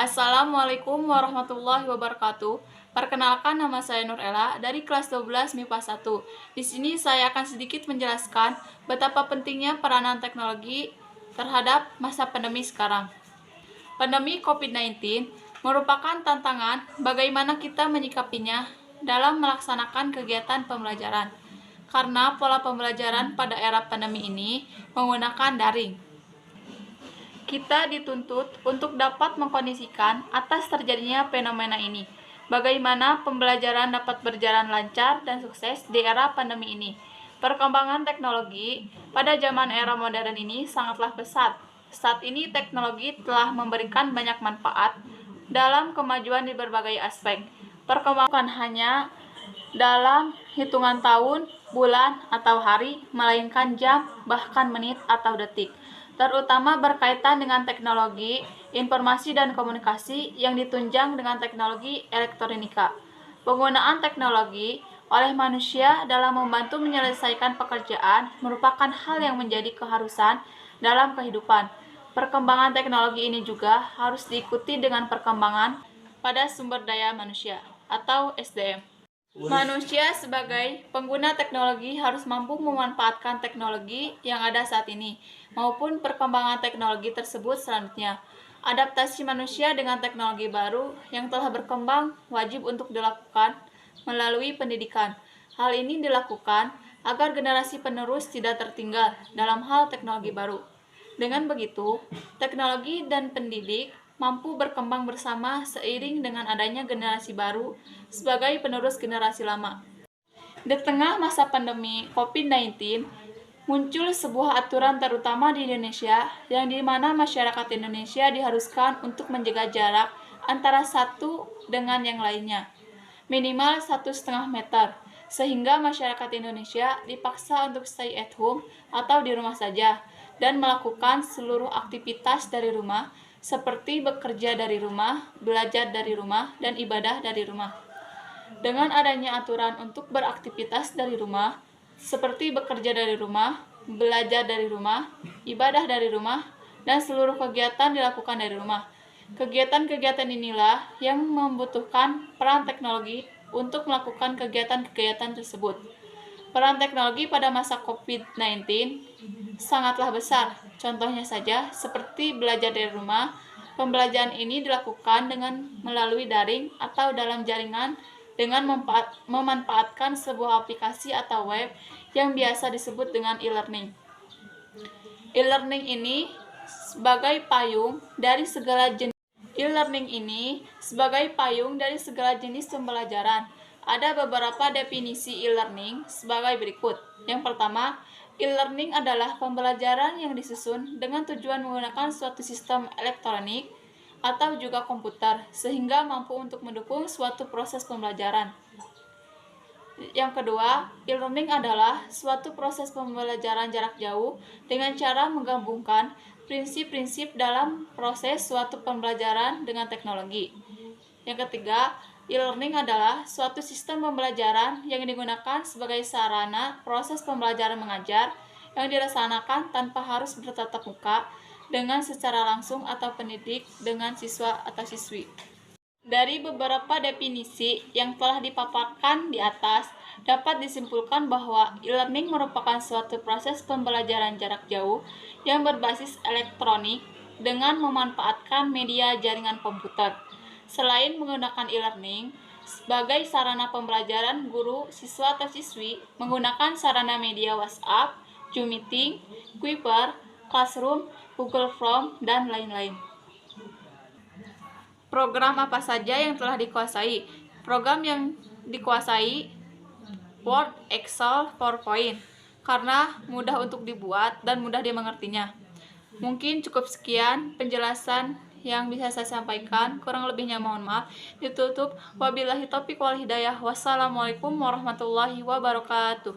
Assalamualaikum warahmatullahi wabarakatuh. Perkenalkan, nama saya Nurella dari kelas 12 MIPA 1. Di sini saya akan sedikit menjelaskan betapa pentingnya peranan teknologi terhadap masa pandemi sekarang. Pandemi COVID-19 merupakan tantangan bagaimana kita menyikapinya dalam melaksanakan kegiatan pembelajaran. Karena pola pembelajaran pada era pandemi ini menggunakan daring. Kita dituntut untuk dapat mengkondisikan atas terjadinya fenomena ini. Bagaimana pembelajaran dapat berjalan lancar dan sukses di era pandemi ini. Perkembangan teknologi pada zaman era modern ini sangatlah pesat. Saat ini teknologi telah memberikan banyak manfaat dalam kemajuan di berbagai aspek. Perkembangan bukan hanya dalam hitungan tahun, bulan, atau hari, melainkan jam, bahkan menit atau detik, terutama berkaitan dengan teknologi, informasi dan komunikasi yang ditunjang dengan teknologi elektronika. Penggunaan teknologi oleh manusia dalam membantu menyelesaikan pekerjaan merupakan hal yang menjadi keharusan dalam kehidupan. Perkembangan teknologi ini juga harus diikuti dengan perkembangan pada sumber daya manusia atau SDM. Manusia sebagai pengguna teknologi harus mampu memanfaatkan teknologi yang ada saat ini, maupun perkembangan teknologi tersebut selanjutnya. Adaptasi manusia dengan teknologi baru yang telah berkembang wajib untuk dilakukan melalui pendidikan. Hal ini dilakukan agar generasi penerus tidak tertinggal dalam hal teknologi baru. Dengan begitu, teknologi dan pendidik mampu berkembang bersama seiring dengan adanya generasi baru sebagai penerus generasi lama. Di tengah masa pandemi COVID-19, muncul sebuah aturan terutama di Indonesia yang di mana masyarakat Indonesia diharuskan untuk menjaga jarak antara satu dengan yang lainnya, minimal 1,5 meter, sehingga masyarakat Indonesia dipaksa untuk stay at home atau di rumah saja dan melakukan seluruh aktivitas dari rumah seperti bekerja dari rumah, belajar dari rumah, dan ibadah dari rumah. Dengan adanya aturan untuk beraktivitas dari rumah, seperti bekerja dari rumah, belajar dari rumah, ibadah dari rumah, dan seluruh kegiatan dilakukan dari rumah. Kegiatan-kegiatan inilah yang membutuhkan peran teknologi untuk melakukan kegiatan-kegiatan tersebut. Peran teknologi pada masa COVID-19 sangatlah besar. Contohnya saja, seperti belajar dari rumah, pembelajaran ini dilakukan dengan melalui daring atau dalam jaringan dengan memanfaatkan sebuah aplikasi atau web yang biasa disebut dengan e-learning. E-learning ini sebagai payung dari segala jenis pembelajaran. Ada beberapa definisi e-learning sebagai berikut. Yang pertama, e-learning adalah pembelajaran yang disusun dengan tujuan menggunakan suatu sistem elektronik atau juga komputer, sehingga mampu untuk mendukung suatu proses pembelajaran. Yang kedua, e-learning adalah suatu proses pembelajaran jarak jauh dengan cara menggabungkan prinsip-prinsip dalam proses suatu pembelajaran dengan teknologi. Yang ketiga, e-learning adalah suatu sistem pembelajaran yang digunakan sebagai sarana proses pembelajaran mengajar yang dilaksanakan tanpa harus bertatap muka dengan secara langsung atau pendidik dengan siswa atau siswi. Dari beberapa definisi yang telah dipaparkan di atas, dapat disimpulkan bahwa e-learning merupakan suatu proses pembelajaran jarak jauh yang berbasis elektronik dengan memanfaatkan media jaringan komputer. Selain menggunakan e-learning sebagai sarana pembelajaran, guru, siswa atau siswi menggunakan sarana media WhatsApp, Zoom Meeting, Quipper, Classroom, Google Form, dan lain-lain. Program apa saja yang telah dikuasai? Program yang dikuasai Word, Excel, PowerPoint, karena mudah untuk dibuat dan mudah dimengertinya. Mungkin cukup sekian penjelasan yang bisa saya sampaikan, kurang lebihnya mohon maaf. Ditutup, wabillahi taufiq wal hidayah. Wassalamualaikum warahmatullahi wabarakatuh.